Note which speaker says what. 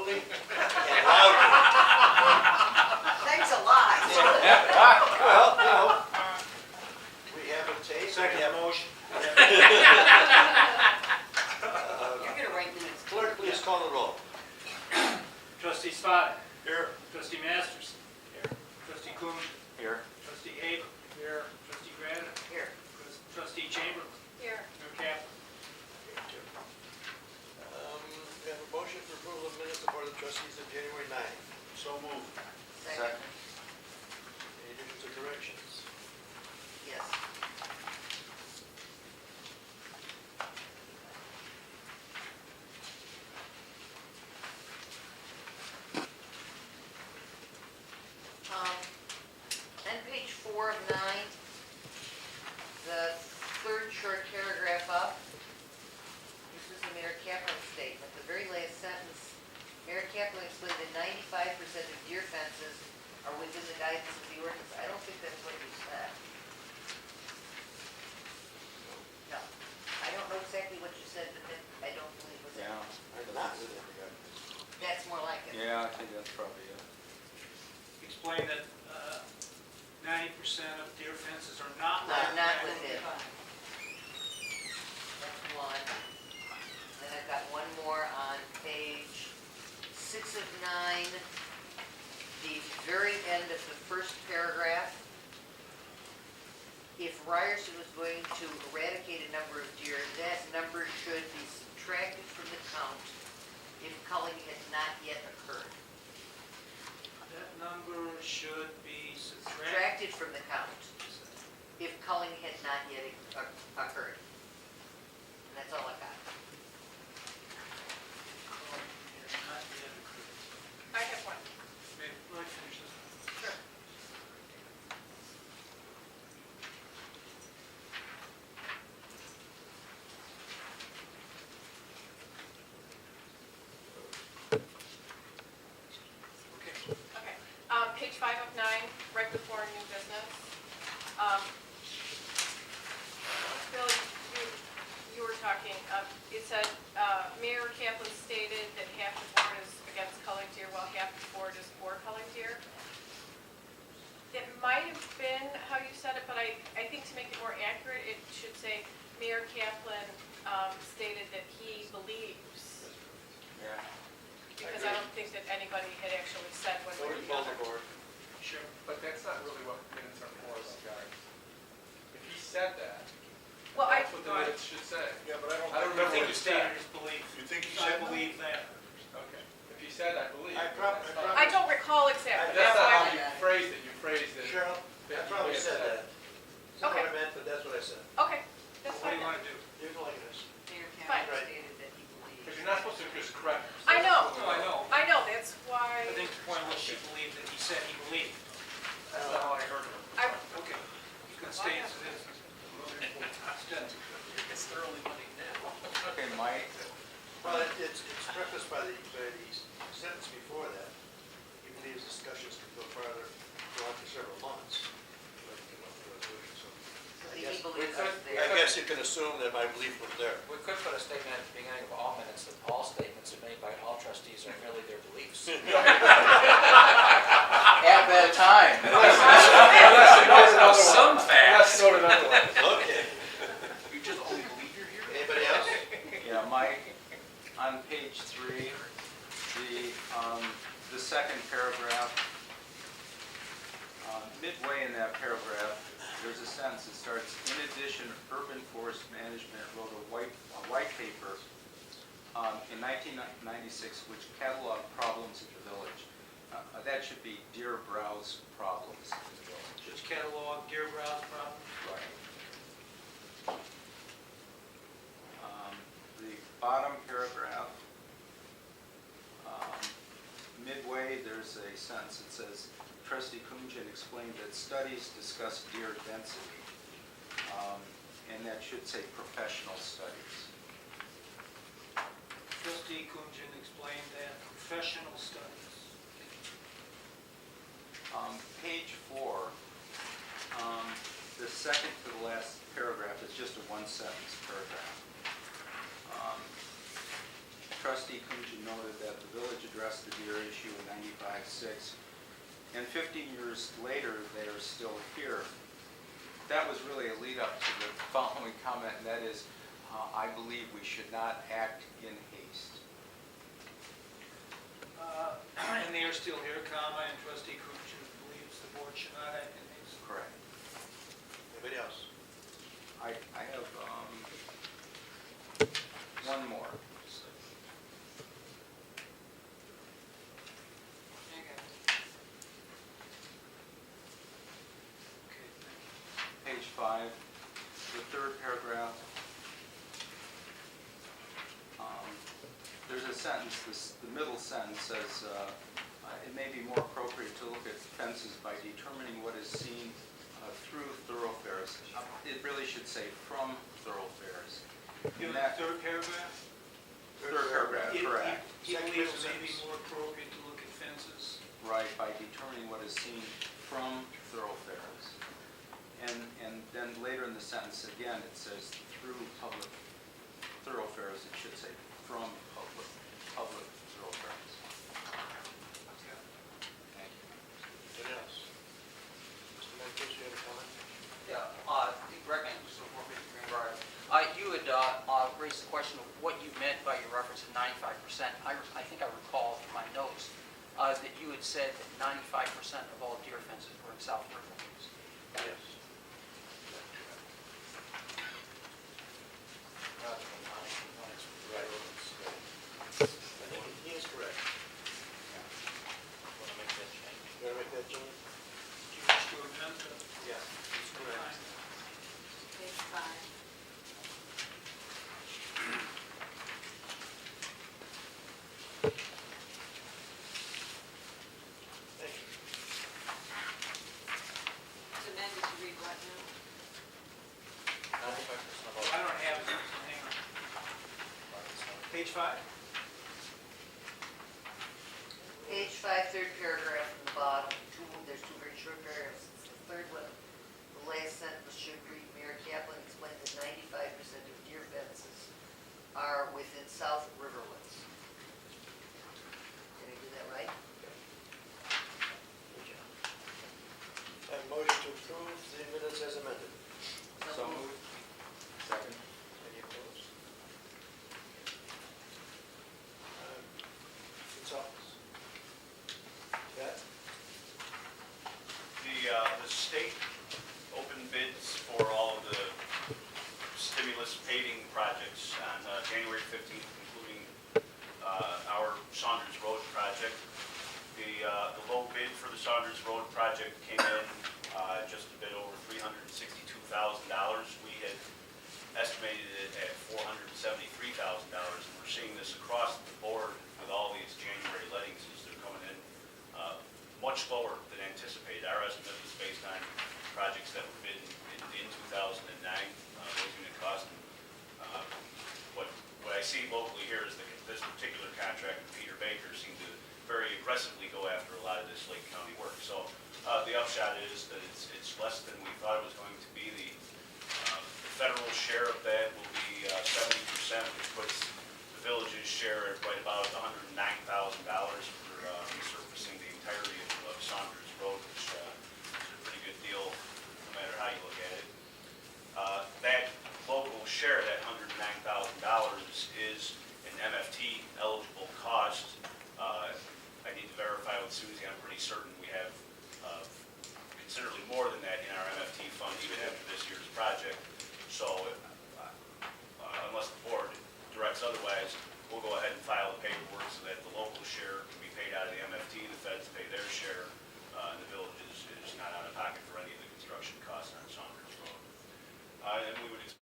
Speaker 1: slowly and loudly.
Speaker 2: Thanks a lot.
Speaker 1: Well, you know, we have a tape.
Speaker 3: Second
Speaker 1: we have-
Speaker 3: motion.
Speaker 2: You're gonna write minutes.
Speaker 1: Clerk, please call the roll.
Speaker 3: Trustee Spotted.
Speaker 1: Here.
Speaker 3: Trustee Masters. Here. Trustee Kuhn.
Speaker 1: Here.
Speaker 3: Trustee Haber. Here. Trustee Granda.
Speaker 2: Here.
Speaker 3: Trustee Chamberlain.
Speaker 2: Here.
Speaker 3: Mayor Kaplan.
Speaker 1: We have a motion for approval of minutes of Board of Trustees of January 9th.
Speaker 3: So moved.
Speaker 2: Second.
Speaker 1: Any additions or corrections?
Speaker 2: Yes. On page 4 of 9, the third short paragraph up, this is the Mayor Kaplan statement. The very last sentence, Mayor Kaplan explained that 95% of deer fences are within the guidance of the ordinance. I don't think that's what you said. No, I don't know exactly what you said, but that, I don't believe was it.
Speaker 1: I'm not with it.
Speaker 2: That's more like it.
Speaker 4: Yeah, I think that's probably it.
Speaker 3: Explain that 90% of deer fences are not.
Speaker 2: Not within. That's one. Then I've got one more on page 6 of 9, the very end of the first paragraph. If Ryerson was going to eradicate a number of deer, that number should be subtracted from the count if culling had not yet occurred.
Speaker 3: That number should be subtracted.
Speaker 2: Subtracted from the count if culling had not yet occurred. And that's all I got.
Speaker 3: Not yet occurred.
Speaker 5: I have one.
Speaker 3: May I finish this?
Speaker 5: Sure.
Speaker 3: Okay.
Speaker 5: Okay. Page 5 of 9, right before new business. Bill, you were talking, it said, Mayor Kaplan stated that half the board is against culling deer while half the board is for culling deer. It might have been how you said it, but I think to make it more accurate, it should say Mayor Kaplan stated that he believes,
Speaker 4: Yeah.
Speaker 5: because I don't think that anybody had actually said one way or the other.
Speaker 1: board.
Speaker 3: Sure.
Speaker 6: But that's not really what minutes are for, guys. If he said that,
Speaker 5: Well,
Speaker 6: that's what the minutes should say.
Speaker 1: Yeah, but I
Speaker 6: I don't
Speaker 3: I
Speaker 6: remember
Speaker 3: think
Speaker 6: what
Speaker 3: you
Speaker 6: it said.
Speaker 3: stated his belief.
Speaker 1: You think he
Speaker 3: I
Speaker 1: said that?
Speaker 3: believe that.
Speaker 6: Okay. If he said, I believe.
Speaker 1: I
Speaker 6: then
Speaker 1: prob-
Speaker 6: that's
Speaker 1: I
Speaker 6: fine.
Speaker 5: I don't recall exactly.
Speaker 6: That's
Speaker 5: That's
Speaker 6: not how
Speaker 5: why.
Speaker 6: you phrased it. You phrased it.
Speaker 1: Cheryl, I
Speaker 6: that you
Speaker 1: probably
Speaker 6: had
Speaker 1: said that. That's not
Speaker 5: Okay.
Speaker 1: what I meant, but that's what I said.
Speaker 5: Okay, that's
Speaker 3: What do
Speaker 5: fine.
Speaker 3: you want to do?
Speaker 1: You can like this.
Speaker 2: Mayor
Speaker 5: Fine.
Speaker 2: Kaplan stated that he believes.
Speaker 6: Because you're not supposed to just correct.
Speaker 5: I know.
Speaker 3: No, I know.
Speaker 5: I know, that's why.
Speaker 3: I think the point was she believed that he said he believed. That's not how I heard it.
Speaker 5: I-
Speaker 3: Okay. You can stay as it is. It's thoroughly money now.
Speaker 4: Okay, Mike,
Speaker 1: Well, it's prefaced by the sentence before that. He believes discussions could go farther, go on for several months. Like, come up with a resolution, so
Speaker 2: So
Speaker 1: I
Speaker 2: he
Speaker 1: guess-
Speaker 2: believes
Speaker 6: we
Speaker 2: us
Speaker 6: could-
Speaker 2: there.
Speaker 1: I guess you can assume that my belief was there.
Speaker 7: We could put a statement at the beginning of all minutes that all statements made by all trustees are merely their beliefs.
Speaker 4: at that time.
Speaker 6: Unless it knows another one.
Speaker 3: Some
Speaker 6: Unless
Speaker 3: facts.
Speaker 6: it knows another one.
Speaker 1: Okay.
Speaker 3: You just only believe you're here?
Speaker 1: Anybody else?
Speaker 4: Yeah, Mike, on page 3, the second paragraph, midway in that paragraph, there's a sentence that starts, in addition, Urban Forest Management wrote a white paper in 1996 which cataloged problems in the village. That should be deer browse problems in the village.
Speaker 3: Just catalog deer browse problems.
Speaker 4: Right. The bottom paragraph, midway, there's a sentence that says, Trustee Kunjan explained that studies discuss deer density, and that should say professional studies.
Speaker 3: Trustee Kunjan explained that professional studies.
Speaker 4: Page 4, the second to the last paragraph is just a one-sentence paragraph. trustee Kunja noted that the village addressed the deer issue in 95-6, and 15 years later, they are still here. That was really a lead up to the following comment, and that is, I believe we should not act in haste.
Speaker 3: And they are still here, comma, and trustee Kuchen believes the board should not act in haste.
Speaker 4: Correct.
Speaker 1: Anybody else?
Speaker 4: I have one more.
Speaker 3: Okay, thank you.
Speaker 4: Page 5, the third paragraph. There's a sentence, the middle sentence says, it may be more appropriate to look at fences by determining what is seen through thoroughfares. It really should say from thoroughfares.
Speaker 3: In
Speaker 4: And
Speaker 3: that
Speaker 4: that,
Speaker 3: third paragraph?
Speaker 4: third paragraph, correct.
Speaker 3: He believes it may be more appropriate to look at fences.
Speaker 4: Right, by determining what is seen from thoroughfares. And then later in the sentence, again, it says through public thoroughfares, it should say from public thoroughfares. Thank you.
Speaker 1: Anybody else? Mr. Mancuso, you have a comment?
Speaker 8: Yeah, Greg Mancuso, 450 Greenbrier. You had raised the question of what you meant by your reference to 95%. I think I recall from my notes that you had said that 95% of all deer fences were in South River.
Speaker 1: Yes. I think he is correct.
Speaker 7: Want to make that change?
Speaker 1: You want to make that change?
Speaker 3: Do you wish to amend the?
Speaker 1: Yes. He's correct.
Speaker 2: Page 5.
Speaker 1: Thank you.
Speaker 2: It's amended to read what now?
Speaker 7: 95% of all.
Speaker 3: I don't have it, so hang on. Page 5?
Speaker 2: Page 5, third paragraph from the bottom. There's two very short paragraphs. It's the third one. The last sentence should read, Mayor Kaplan explained that 95% of deer fences are within South Riverwoods. Did I do that right?
Speaker 1: Good job. Have a motion to approve the minutes as amended.
Speaker 4: So moved. Second.
Speaker 1: Any opposed? Consultants? Pat?
Speaker 9: The state opened bids for all of the stimulus paving projects on January 15th, including our Saunders Road project. The low bid for the Saunders Road project came in just a bit over $362,000. We had estimated it at $473,000, and we're seeing this across the board with all these January lettings as they're coming in much lower than anticipated. Our estimate was based on projects that were bid in 2009, those unit costs. What I see locally here is that this particular contractor, Peter Baker, seemed to very aggressively go after a lot of this Lake County work. So the upshot is that it's less than we thought it was going to be. The federal share of that will be 70%, which puts the village's share at right about $109,000 for resurfacing the entirety of Saunders Road, which is a pretty good deal no matter how you look at it. That local share, that $109,000,